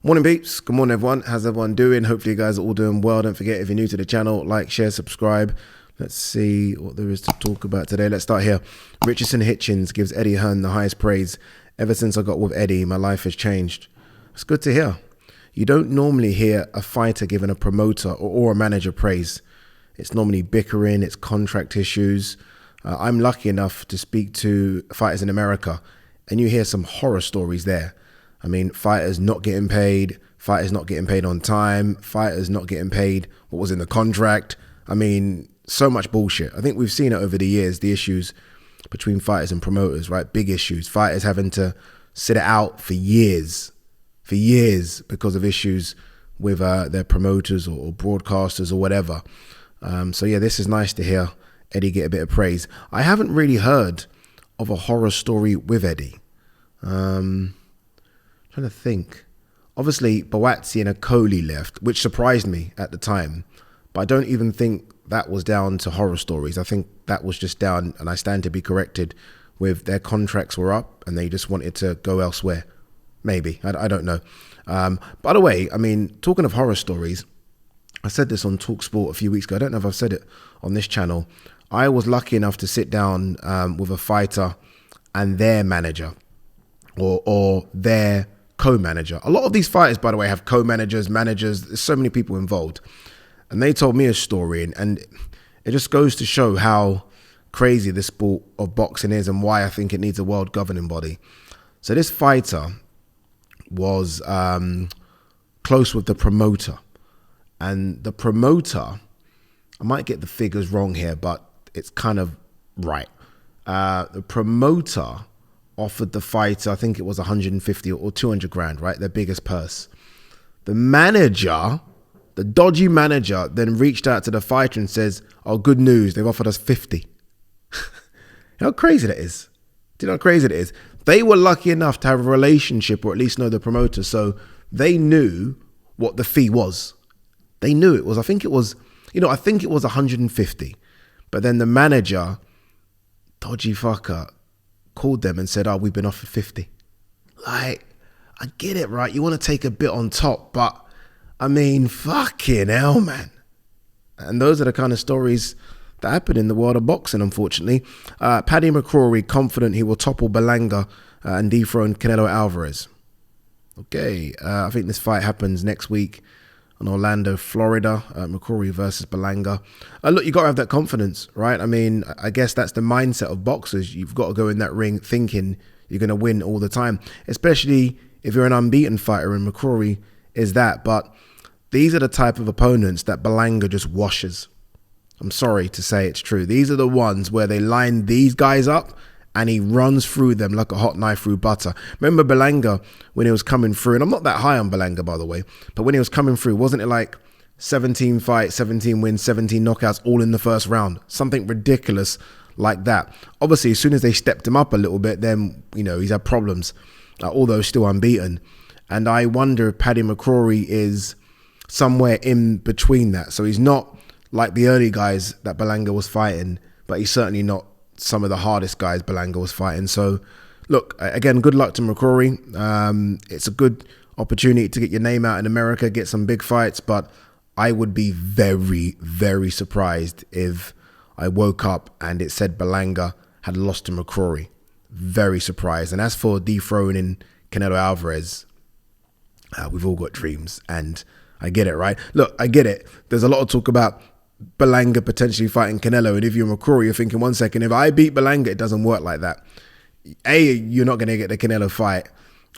Morning peeps, good morning everyone, how's everyone doing? Hopefully you guys are all doing well. Don't forget, if you're new to the channel, like, share, subscribe. Let's see what there is to talk about today. Let's start here. Richardson Hitchens gives Eddie Hearn the highest praise. Ever since I got with Eddie, my life has changed. It's good to hear. You don't normally hear a fighter giving a promoter or a manager praise. It's normally bickering, it's contract issues. I'm lucky enough to speak to fighters in America, and you hear some horror stories there. I mean, fighters not getting paid, fighters not getting paid on time, fighters not getting paid what was in the contract. I mean, so much bullshit. I think we've seen it over the years, the issues between fighters and promoters, right? Big issues. Fighters having to sit it out for years because of issues with their promoters or broadcasters or whatever. So yeah, this is nice to hear Eddie get a bit of praise. I haven't really heard of a horror story with Eddie. Trying to think. Obviously, Boatsi and Akoli left, which surprised me at the time. But I don't even think that was down to horror stories. I think that was just down, and I stand to be corrected, with their contracts were up and they just wanted to go elsewhere. Maybe. I don't know. By the way, I mean, talking of horror stories, I said this on TalkSport a few weeks ago. I don't know if I've said it on this channel. I was lucky enough to sit down with a fighter and their manager or their co-manager. A lot of these fighters, by the way, have co-managers, managers. There's so many people involved. And they told me a story, and it just goes to show how crazy this sport of boxing is and why I think it needs a world governing body. So this fighter was close with the promoter. And the promoter, I might get the figures wrong here, but it's kind of right. The promoter offered the fighter, I think it was 150 or 200 grand, right? Their biggest purse. The manager, the dodgy manager, then reached out to the fighter and says, oh, good news, they've offered us 50. You know how crazy that is? Do you know how crazy that is? They were lucky enough to have a relationship or at least know the promoter, so they knew what the fee was. They knew it was, I think it was 150. But then the manager, dodgy fucker, called them and said, oh, we've been offered 50. Like, I get it, right? You want to take a bit on top, but I mean, fucking hell, man. And those are the kind of stories that happen in the world of boxing, unfortunately. Paddy McCrory confident he will topple Berlanga and dethrone Canelo Alvarez. Okay, I think this fight happens next week in Orlando, Florida. McCrory versus Berlanga. Look, you got to have that confidence, right? I mean, I guess that's the mindset of boxers. You've got to go in that ring thinking you're going to win all the time, especially if you're an unbeaten fighter, and McCrory is that. But these are the type of opponents that Berlanga just washes. I'm sorry to say it's true. These are the ones where they line these guys up and he runs through them like a hot knife through butter. Remember Berlanga when he was coming through, and I'm not that high on Berlanga, by the way, but when he was coming through, wasn't it like 17 fights, 17 wins, 17 knockouts, all in the first round? Something ridiculous like that. Obviously, as soon as they stepped him up a little bit, then, you know, he's had problems, although still unbeaten. And I wonder if Paddy McCrory is somewhere in between that. So he's not like the early guys that Berlanga was fighting, but he's certainly not some of the hardest guys Berlanga was fighting. So look, again, good luck to McCrory. It's a good opportunity to get your name out in America, get some big fights, but I would be very, very surprised if I woke up and it said Berlanga had lost to McCrory. Very surprised. And as for dethroning Canelo Alvarez, we've all got dreams, and I get it, right? Look, I get it. There's a lot of talk about Berlanga potentially fighting Canelo, and if you're McCrory, you're thinking, one second, if I beat Berlanga, it doesn't work like that. A, you're not going to get the Canelo fight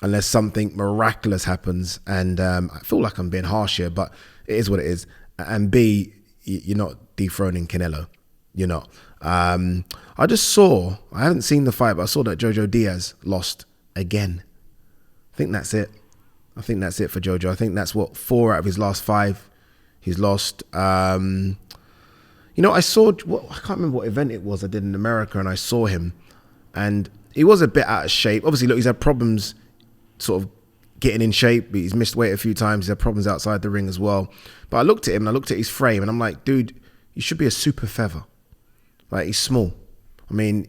unless something miraculous happens, and I feel like I'm being harsh here, but it is what it is. And B, you're not dethroning Canelo. You're not. I haven't seen the fight, but I saw that Jojo Diaz lost again. I think that's it. I think that's it for Jojo. I think that's 4 out of his last 5 he's lost. You know, I can't remember what event it was I did in America, and I saw him, and he was a bit out of shape. Obviously, look, he's had problems sort of getting in shape. He's missed weight a few times. He's had problems outside the ring as well. But I looked at him and I looked at his frame, and I'm like, dude, you should be a super feather. Like, he's small. I mean,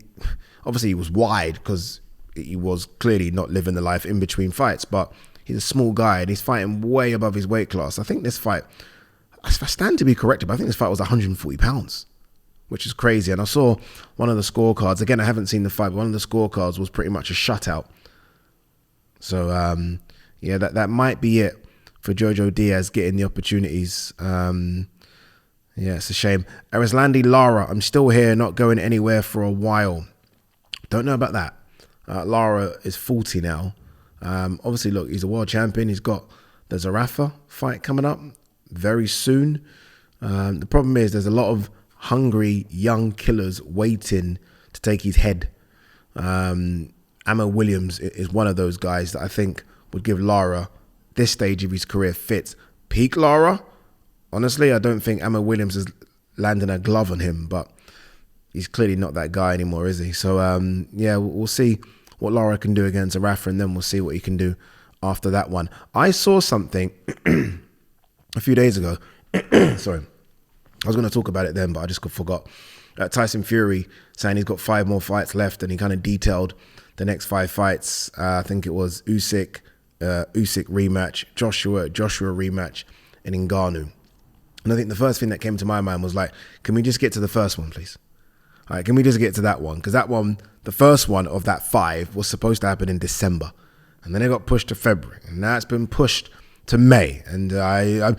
obviously he was wide because he was clearly not living the life in between fights, but he's a small guy and he's fighting way above his weight class. I think this fight, if I stand to be corrected, but I think this fight was 140 pounds, which is crazy. And I saw one of the scorecards. Again, I haven't seen the fight, but one of the scorecards was pretty much a shutout. So, yeah, that might be it for Jojo Diaz getting the opportunities. Yeah, it's a shame. Erislandy Lara, I'm still here, not going anywhere for a while. Don't know about that. Lara is 40 now. Obviously, look, he's a world champion. He's got the Zarafa fight coming up very soon. The problem is there's a lot of hungry young killers waiting to take his head. Ammo Williams is one of those guys that I think would give Lara, this stage of his career, fits. Peak Lara, honestly, I don't think Ammo Williams is landing a glove on him, but he's clearly not that guy anymore, is he? So, yeah, we'll see what Lara can do against Zarafa, and then we'll see what he can do after that one. I saw something a few days ago. Sorry. I was going to talk about it then, but I just forgot. Tyson Fury saying he's got 5 more fights left, and he kind of detailed the next 5 fights. I think it was Usyk rematch, Joshua rematch, and Ngannou. And I think the first thing that came to my mind was like, can we just get to the first one, please? All right, can we just get to that one? Because that one, the first one of that 5 was supposed to happen in December. And then it got pushed to February. And now it's been pushed to May. And I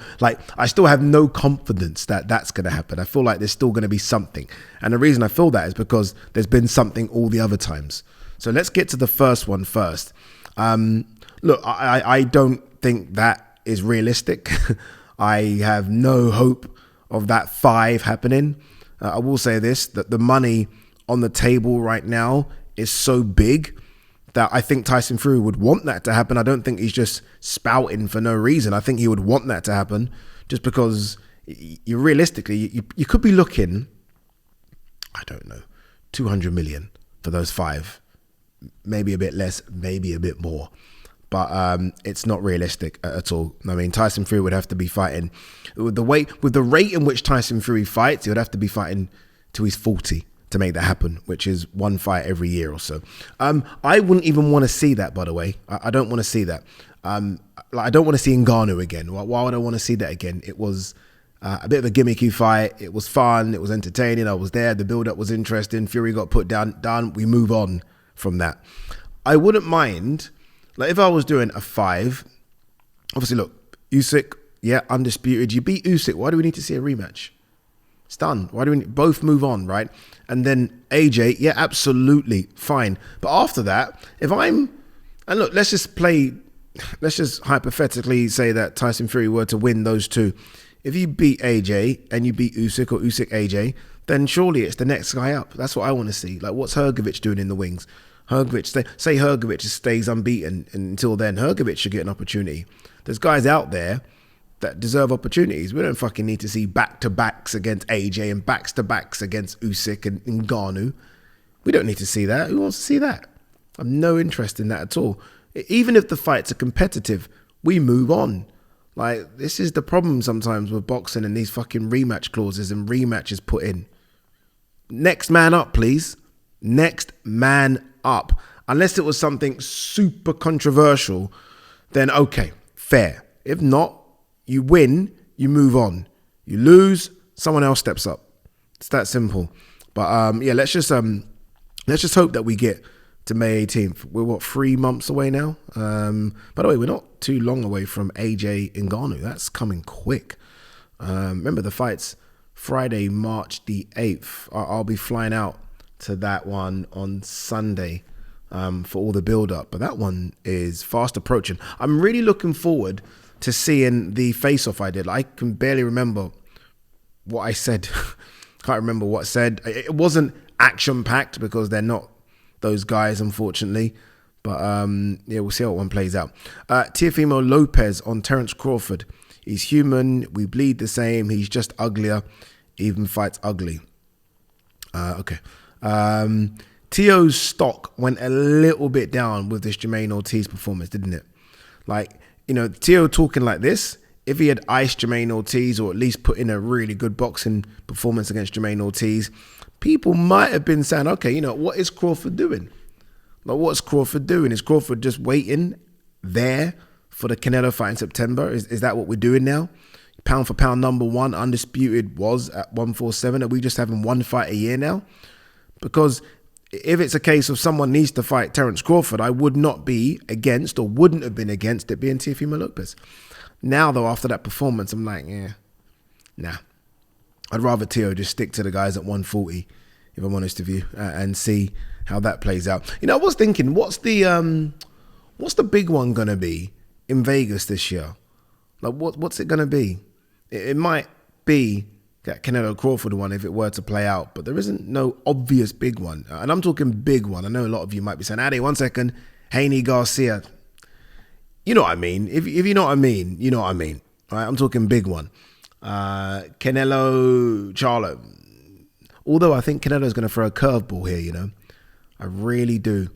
still have no confidence that that's going to happen. I feel like there's still going to be something. And the reason I feel that is because there's been something all the other times. So let's get to the first one first. Look, I don't think that is realistic. I have no hope of that 5 happening. I will say this, that the money on the table right now is so big that I think Tyson Fury would want that to happen. I don't think he's just spouting for no reason. I think he would want that to happen just because you realistically, you could be looking, I don't know, 200 million for those 5. Maybe a bit less, maybe a bit more. But it's not realistic at all. I mean, Tyson Fury would have to be fighting with the rate in which Tyson Fury fights. He would have to be fighting till he's 40 to make that happen, which is 1 fight every year or so. I wouldn't even want to see that, by the way. I don't want to see that. I don't want to see Ngannou again. Why would I want to see that again? It was a bit of a gimmicky fight. It was fun. It was entertaining. I was there. The build-up was interesting. Fury got put down. We move on from that. I wouldn't mind. Like if I was doing a 5, obviously look, Usyk, yeah, undisputed. You beat Usyk. Why do we need to see a rematch? It's done. Why do we both move on, right? And then AJ, yeah, absolutely fine. But after that, and look, let's just hypothetically say that Tyson Fury were to win those 2. If you beat AJ and you beat Usyk or Usyk AJ, then surely it's the next guy up. That's what I want to see. Like what's Hrgovic doing in the wings? Say Hrgovic stays unbeaten, and until then, Hrgovic should get an opportunity. There's guys out there that deserve opportunities. We don't fucking need to see back-to-backs against AJ and backs-to-backs against Usyk and Ngannou. We don't need to see that. Who wants to see that? I have no interest in that at all. Even if the fights are competitive, we move on. Like, this is the problem sometimes with boxing and these fucking rematch clauses and rematches put in. Next man up, please. Next man up. Unless it was something super controversial, then okay, fair. If not, you win, you move on. You lose, someone else steps up. It's that simple. But yeah, let's just hope that we get to May 18th. We're 3 months away now. By the way, we're not too long away from AJ Ngannou. That's coming quick. Remember the fight's Friday, March the 8th. I'll be flying out to that one on Sunday for all the build-up. But that one is fast approaching. I'm really looking forward to seeing the face-off I did. I can barely remember what I said. Can't remember what I said. It wasn't action-packed because they're not those guys, unfortunately. But yeah, we'll see how one plays out. Teofimo Lopez on Terence Crawford. He's human. We bleed the same. He's just uglier. Even fights ugly. Okay. Tio's stock went a little bit down with this Jermaine Ortiz performance, didn't it? Like, you know, Tio talking like this, if he had iced Jermaine Ortiz or at least put in a really good boxing performance against Jermaine Ortiz, people might have been saying, okay, you know, what is Crawford doing? Like, what's Crawford doing? Is Crawford just waiting there for the Canelo fight in September? Is that what we're doing now? Pound for pound number one, undisputed, was at 147. Are we just having one fight a year now? Because if it's a case of someone needs to fight Terence Crawford, I would not be against, or wouldn't have been against, it being Teofimo Lopez. Now, though, after that performance, I'm like, yeah, nah. I'd rather Teo just stick to the guys at 140, if I'm honest with you, and see how that plays out. You know, I was thinking, what's the big one gonna be in Vegas this year? Like, what's it gonna be? It might be that Canelo Crawford one if it were to play out, but there isn't no obvious big one. And I'm talking big one. I know a lot of you might be saying, Addy, 1 second, Haney Garcia. You know what I mean. If you know what I mean, you know what I mean. All right, I'm talking big one. Canelo Charlo. Although I think Canelo's going to throw a curveball here, you know. I really do.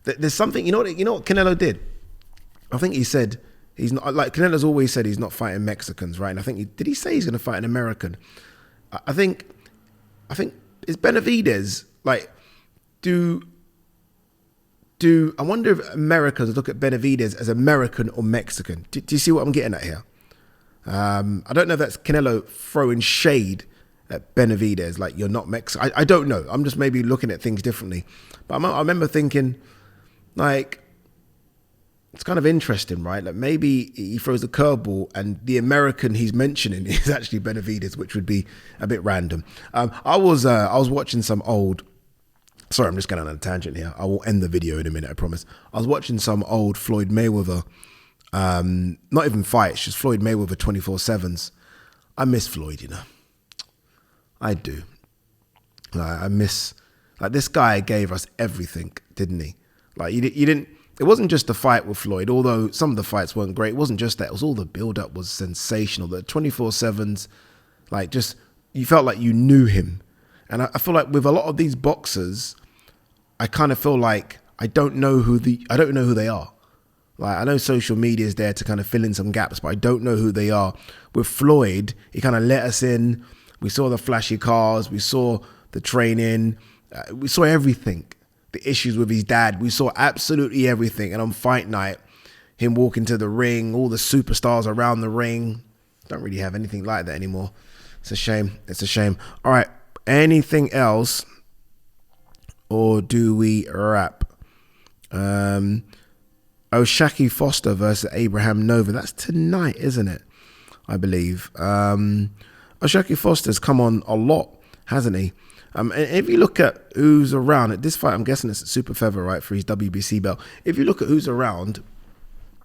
There's something, you know what Canelo did? I think he said he's not, like Canelo's always said he's not fighting Mexicans, right? And I think, did he say he's going to fight an American? I think is Benavidez, like, I wonder if Americans look at Benavidez as American or Mexican. Do you see what I'm getting at here? I don't know if that's Canelo throwing shade at Benavidez, like, you're not Mexican. I don't know. I'm just maybe looking at things differently. But I remember thinking, like, it's kind of interesting, right? Like, maybe he throws a curveball and the American he's mentioning is actually Benavidez, which would be a bit random. I was watching some old, sorry, I'm just going on a tangent here. I will end the video in a minute, I promise. I was watching some old Floyd Mayweather, not even fights, just Floyd Mayweather 24/7s. I miss Floyd, you know. I do. I miss, like, this guy gave us everything, didn't he? Like, you didn't. It wasn't just the fight with Floyd, although some of the fights weren't great. It wasn't just that. It was all the build-up was sensational. The 24/7s, like, just, you felt like you knew him. And I feel like with a lot of these boxers, I kind of feel like I don't know who they are. Like, I know social media is there to kind of fill in some gaps, but I don't know who they are. With Floyd, he kind of let us in. We saw the flashy cars. We saw the training. We saw everything. The issues with his dad. We saw absolutely everything. And on fight night, him walking to the ring, all the superstars around the ring. Don't really have anything like that anymore. It's a shame. It's a shame. All right. Anything else? Or do we wrap? Shaki Foster versus Abraham Nova. That's tonight, isn't it? I believe. Shaki Foster's come on a lot, hasn't he? And if you look at who's around at this fight, I'm guessing it's at super feather, right, for his WBC belt. If you look at who's around,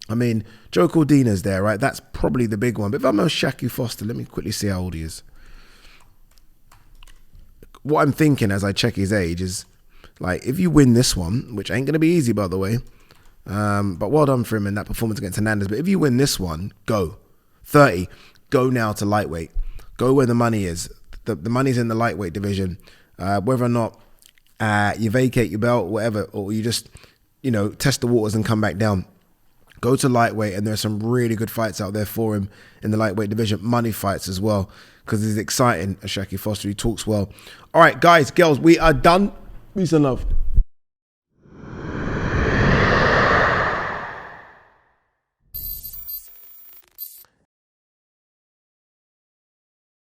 I mean, Joe Cordina's there, right? That's probably the big one. But if I'm Shaki Foster, let me quickly see how old he is. What I'm thinking as I check his age is, like, if you win this one, which ain't going to be easy, by the way, but well done for him in that performance against Hernandez. But if you win this one, go. 30, go now to lightweight. Go where the money is. The money's in the lightweight division. Whether or not you vacate your belt, whatever, or you just, test the waters and come back down. Go to lightweight, and there's some really good fights out there for him in the lightweight division. Money fights as well, because he's exciting. Shaki Foster, he talks well. All right, guys, girls, we are done. Peace and love.